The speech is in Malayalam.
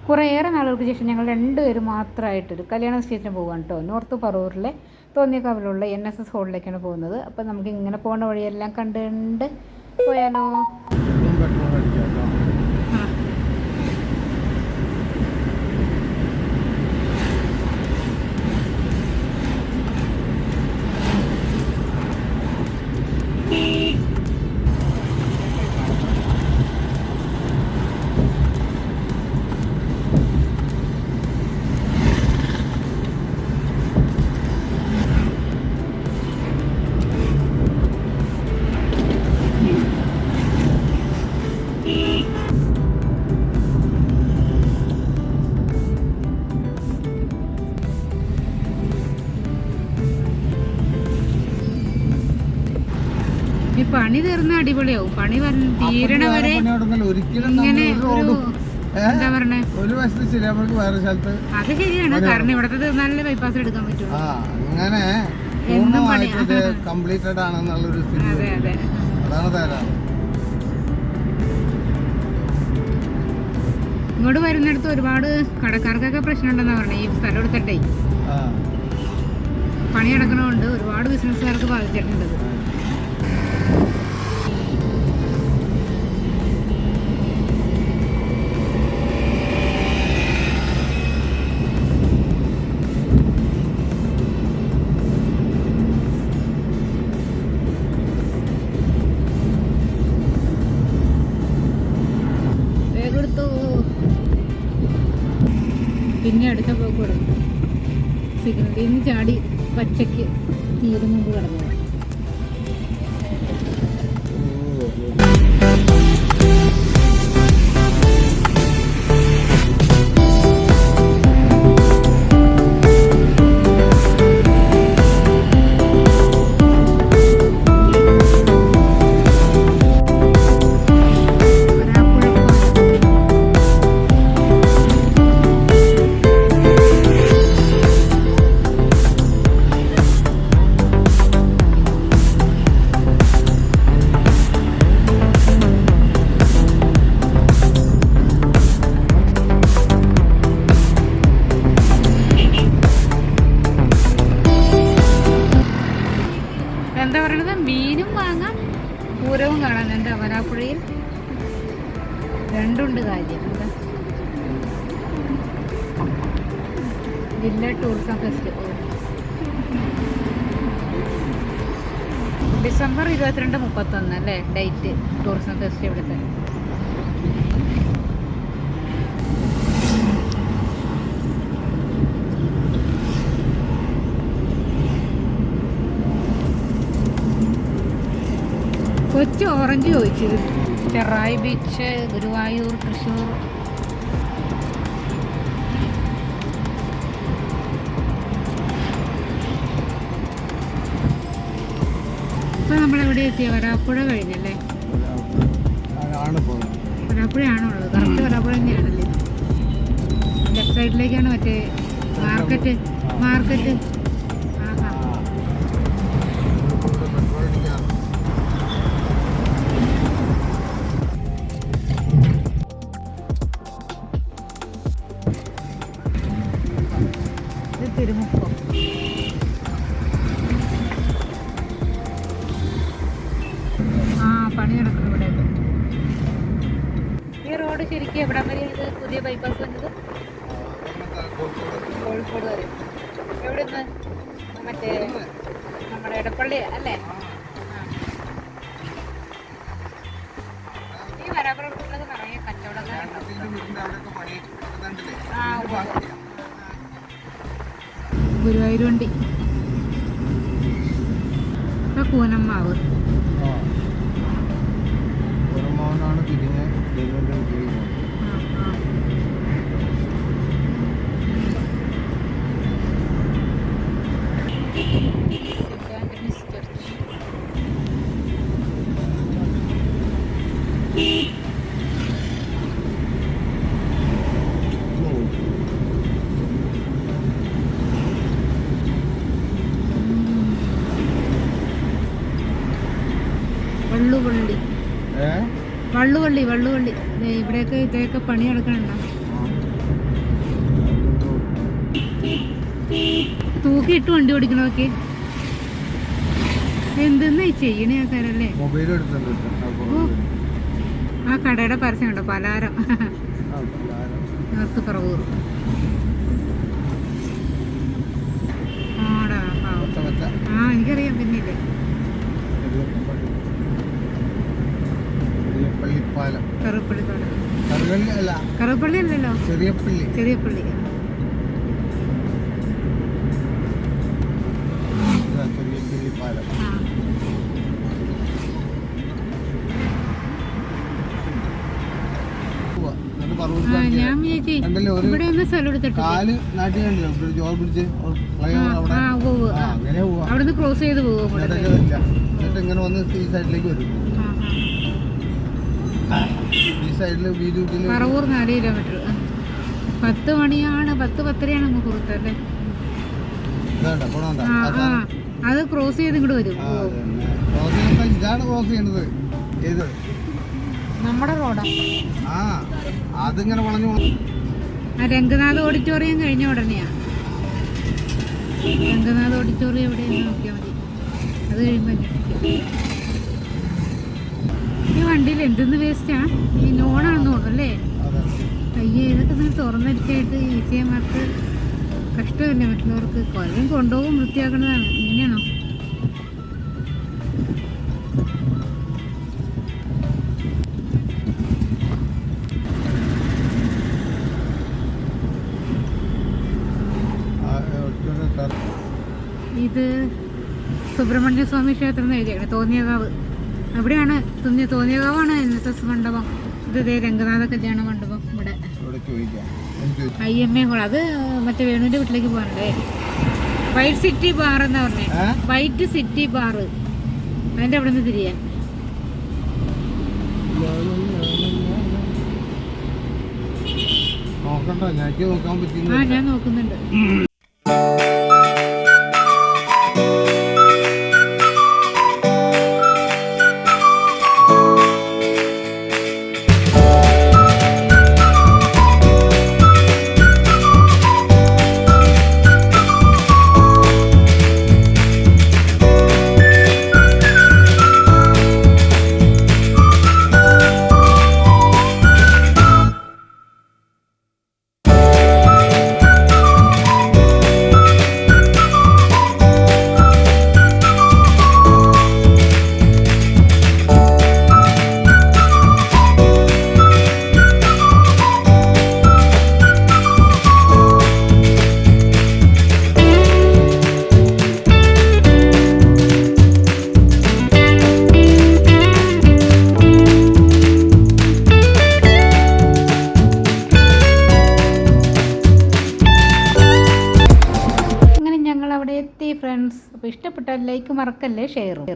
കുറേയേറെ നാളുകൾക്ക് ശേഷം ഞങ്ങൾ രണ്ടുപേരും മാത്രമായിട്ടൊരു കല്യാണ നിശ്ചയത്തിന് പോകാൻ കേട്ടോ. നോർത്ത് പറവൂരിലെ തോന്നിയക്കാവിലുള്ള NSS ഹോളിലേക്കാണ് പോകുന്നത്. അപ്പോൾ നമുക്ക് ഇങ്ങനെ പോകുന്ന വഴിയെല്ലാം കണ്ട് പോയാലോ? പണി തീർന്ന അടിപൊളിയാവും. പണി തീരണ വരെ ഇങ്ങനെ ഒരു എന്താ പറയണേ, ഒരു വശത്ത് ശരിയാകുമ്പോൾ വേറെ സ്ഥലത്ത്. അത് ശരിയാണ്, കാരണം ഇവിടത്തെ തീർന്നാലല്ലേ ബൈപ്പാസ് എടുക്കാൻ പറ്റുള്ളൂ. അങ്ങനെ കംപ്ലീറ്റഡ് ആണെന്നുള്ളൊരു സ്ഥിതി. അതെ അതെ, അതാണ് തരാം. ഇങ്ങോട്ട് വരുന്നിടത്ത് ഒരുപാട് കടക്കാർക്കൊക്കെ പ്രശ്നം ഉണ്ടെന്നാ പറഞ്ഞത്. ഈ സ്ഥലം എടുത്തിട്ടേ പണി നടക്കണോണ്ട് ഒരുപാട് ബിസിനസ്സുകാർക്ക് ബാധിച്ചിട്ടുണ്ട്. പിന്നെ അടുത്ത പോക്കൂടെ സിഗ്നലിൽ നിന്ന് ചാടി പച്ചയ്ക്ക് തീരും മുമ്പ് കിടന്നു. എന്താ പറയണത്, മീനും വാങ്ങാം പൂരവും കാണാൻ. എന്താ വരാപ്പുഴയിൽ രണ്ടുണ്ട് കാര്യം. എന്താ ജില്ലാ ടൂറിസം ഫെസ്റ്റിവൽ ഡിസംബർ 22-31 അല്ലേ ഡേറ്റ് ടൂറിസം ഫെസ്റ്റ് ഇവിടുത്തെ. കൊച്ചു ഓറഞ്ച് ചോദിച്ചത്. ചെറായി ബീച്ച്, ഗുരുവായൂർ, തൃശ്ശൂർ. ഇപ്പൊ നമ്മളെവിടെ എത്തിയ? വരാപ്പുഴ കഴിഞ്ഞല്ലേ? വരാപ്പുഴയാണോ ഉള്ളത്? കറക്റ്റ് വരാപ്പുഴ തന്നെയാണല്ലേ. ലെഫ്റ്റ് സൈഡിലേക്കാണ് മറ്റേ മാർക്കറ്റ്. തിരുമുപ്പം. പണി നടക്കുന്നു ഇവിടെ. ഈ റോഡ് ശരിക്കും എവിടം വരെയാണ്? പുതിയ ബൈപ്പാസ് വന്നത് കോഴിക്കോട് വരെ. എവിടെ നിന്ന്? മറ്റേ നമ്മുടെ എടപ്പള്ളി അല്ലേ? ഈ വരാപ്പുറത്തുള്ളത് നിറയെ കച്ചവടക്കാരുണ്ടാവും. ഗുരുവായൂർ വണ്ടി. കൂനമ്മാവ്. വള്ളുവള്ളി ഇവിടെയൊക്കെ ഇതൊക്കെ പണി നടക്കണുണ്ടോ? തൂക്കിയിട്ട് വണ്ടി ഓടിക്കണോക്കെ എന്തെന്നാ ചെയ്യണേ ആൾക്കാരല്ലേ. മൊബൈൽ എടുത്തിട്ടുണ്ട്. ആ കടയുടെ പരസ്യം ഉണ്ടോ, പലാരം നോർത്ത് പറവൂർ. ആടാ ആ എനിക്കറിയാം. പിന്നില്ലേ പള്ളിപ്പാലം, കറുപ്പള്ളി പാലം. അല്ല കറുപ്പള്ളി അല്ലല്ലോ, ചെറിയ പള്ളി. ചെറിയ പള്ളി. ചെറിയ പള്ളിപ്പാലം. ഞാൻ വിചാരിച്ചേ ഇവിടെ ഒന്ന് സ്ഥലം എടുത്തിട്ട് കാല് നാട്ടിൽ കണ്ടില്ലോ, ജോർജ് ബ്രിഡ്ജ് അങ്ങനെ പോവാ. അവിടുന്ന് ക്രോസ് ചെയ്ത് പോകും. എന്നിട്ട് ഇങ്ങനെ വന്ന് ഈ സൈഡിലേക്ക് വരും. ഈ സൈഡില് വീതി പറവൂർ 4 കിലോമീറ്റർ. 10 മണിയാണ്, 10-10:30 മുഹൂർത്തല്ലേ. അത് ക്രോസ് ചെയ്ത് ഇങ്ങോട്ട് വരും. ഇതാണ് ക്രോസ് ചെയ്യണത്. ഏത് നമ്മുടെ റോഡാ. അതിങ്ങനെ വളഞ്ഞു. രംഗനാഥ് ഓഡിറ്റോറിയം കഴിഞ്ഞ ഉടനെയാ. രംഗനാഥ് ഓഡിറ്റോറിയം എവിടെയെന്ന് നോക്കിയാൽ മതി. അത് കഴിയുമ്പോൾ ഈ വണ്ടിയിൽ എന്തെന്ന് വേസ്റ്റാ. ഈ നോണാണെന്ന് തോന്നുന്നു അല്ലേ. അയ്യേ, ഇതൊക്കെ നിങ്ങൾ തുറന്നടിച്ചായിട്ട് ഈസിയമാർക്ക് കഷ്ടമല്ലേ മറ്റുള്ളവർക്ക്. കൊല്ലം കൊണ്ടുപോകും, വൃത്തിയാക്കുന്നതാണ്. ഇങ്ങനെയാണോ? ഇത് സുബ്രഹ്മണ്യ സ്വാമി ക്ഷേത്രം എന്ന് എഴുതിയാണ്. തോന്നിയകാവ് എവിടെയാണ്? തോന്നിയകാവാണ് NSS മണ്ഡപം. ഇത് രംഗനാഥ കല്യാണ മണ്ഡപം. ഇവിടെ IMA ഹോൾ. അത് മറ്റേ വേണുവിൻ്റെ വീട്ടിലേക്ക് പോകാനുണ്ടേ. വൈറ്റ് സിറ്റി ബാർ എന്നാ പറഞ്ഞേ. White city bar. അതിൻ്റെ അവിടെ നിന്ന് തിരിയാൻ. ഞാൻ നോക്കുന്നുണ്ട്. ഫ്രണ്ട്സ്, അപ്പോൾ ഇഷ്ടപ്പെട്ടാൽ ലൈക്ക് മറക്കല്ലേ, ഷെയറും.